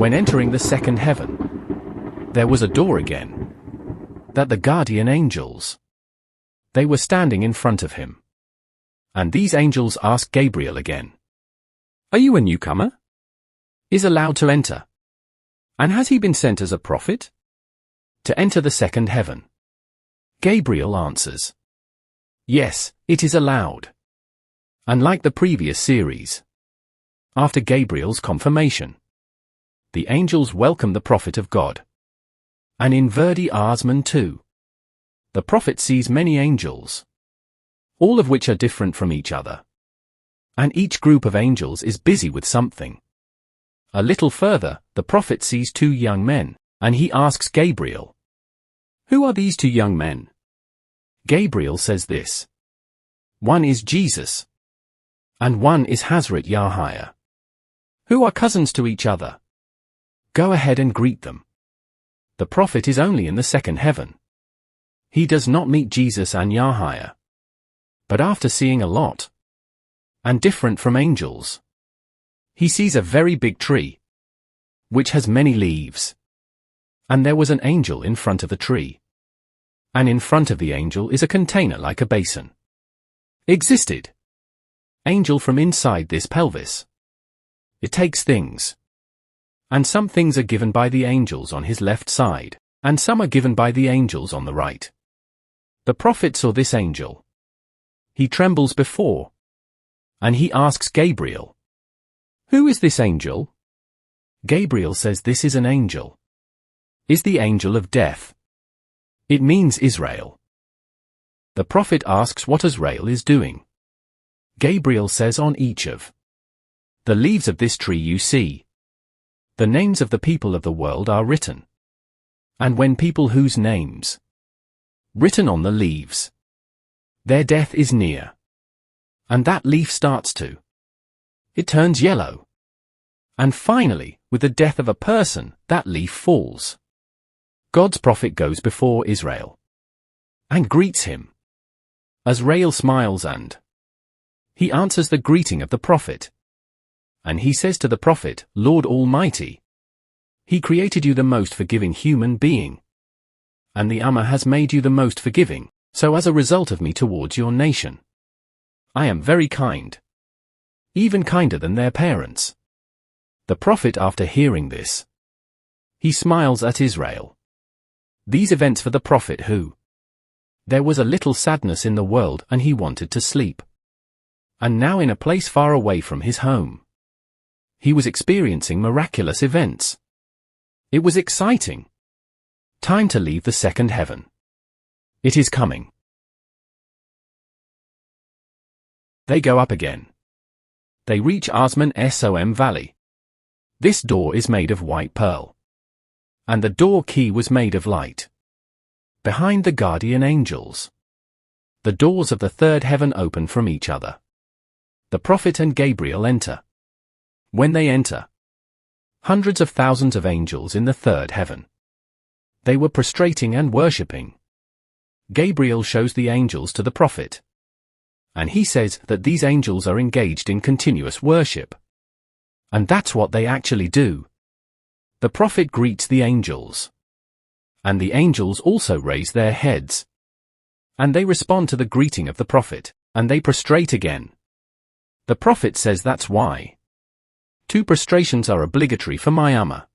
When entering the second heaven, there was a door again. That the guardian angels, they were standing in front of him. And these angels asked Gabriel again, "Are you a newcomer? Is allowed to enter? And has he been sent as a prophet? To enter the second heaven?" Gabriel answers, "Yes, it is allowed." Unlike the previous series, after Gabriel's confirmation, the angels welcome the prophet of God. And in Verdi Arsman 2, the prophet sees many angels, all of which are different from each other. And each group of angels is busy with something. A little further, the prophet sees two young men, and he asks Gabriel, "Who are these two young men?" Gabriel says this: "One is Jesus, and one is Hazrat Yahya, who are cousins to each other. Go ahead and greet them." The prophet is only in the second heaven. He does not meet Jesus and Yahya. But after seeing a lot, and different from angels, he sees a very big tree, which has many leaves. And there was an angel in front of the tree. And in front of the angel is a container like a basin. Existed. Angel from inside this pelvis. It takes things. And some things are given by the angels on his left side, and some are given by the angels on the right. The prophet saw this angel. He trembles before. And he asks Gabriel, "Who is this angel?" Gabriel says this is an angel. Is the angel of death. It means Israel. The prophet asks what Israel is doing. Gabriel says on each of the leaves of this tree you see, the names of the people of the world are written. And when people whose names written on the leaves, their death is near. And that leaf starts to, it turns yellow. And finally, with the death of a person, that leaf falls. God's prophet goes before Israel and greets him. Israel smiles and he answers the greeting of the prophet. And he says to the prophet, "Lord Almighty, he created you the most forgiving human being. And the Ummah has made you the most forgiving, so as a result of me towards your nation, I am very kind. Even kinder than their parents." The prophet, after hearing this, he smiles at Israel. These events for the prophet who, there was a little sadness in the world and he wanted to sleep. And now in a place far away from his home, he was experiencing miraculous events. It was exciting. Time to leave the second heaven. It is coming. They go up again. They reach Arsman Som Valley. This door is made of white pearl. And the door key was made of light. Behind the guardian angels, the doors of the third heaven open from each other. The prophet and Gabriel enter. When they enter, hundreds of thousands of angels in the third heaven, they were prostrating and worshipping. Gabriel shows the angels to the prophet. And he says that these angels are engaged in continuous worship. And that's what they actually do. The prophet greets the angels. And the angels also raise their heads. And they respond to the greeting of the prophet, and they prostrate again. The prophet says that's why 2 prostrations are obligatory for my Ummah.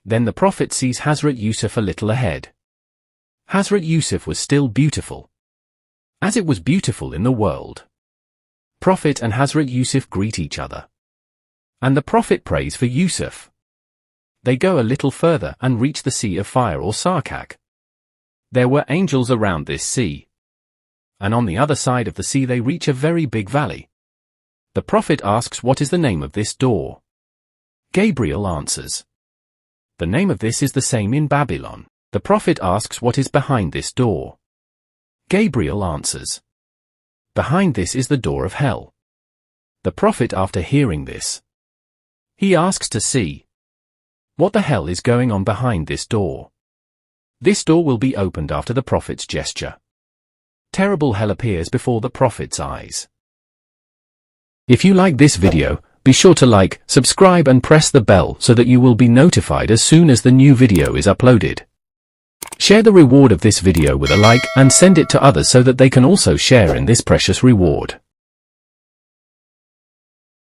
Then the prophet sees Hazrat Yusuf a little ahead. Hazrat Yusuf was still beautiful, as it was beautiful in the world. Prophet and Hazrat Yusuf greet each other. And the prophet prays for Yusuf. They go a little further and reach the sea of fire or Sarkak. There were angels around this sea. And on the other side of the sea they reach a very big valley. The prophet asks what is the name of this door. Gabriel answers, the name of this is the same in Babylon. The prophet asks what is behind this door. Gabriel answers, behind this is the door of hell. The prophet, after hearing this, he asks to see what the hell is going on behind this door. This door will be opened after the prophet's gesture. Terrible hell appears before the prophet's eyes. If you like this video, be sure to like, subscribe and press the bell so that you will be notified as soon as the new video is uploaded. Share the reward of this video with a like and send it to others so that they can also share in this precious reward.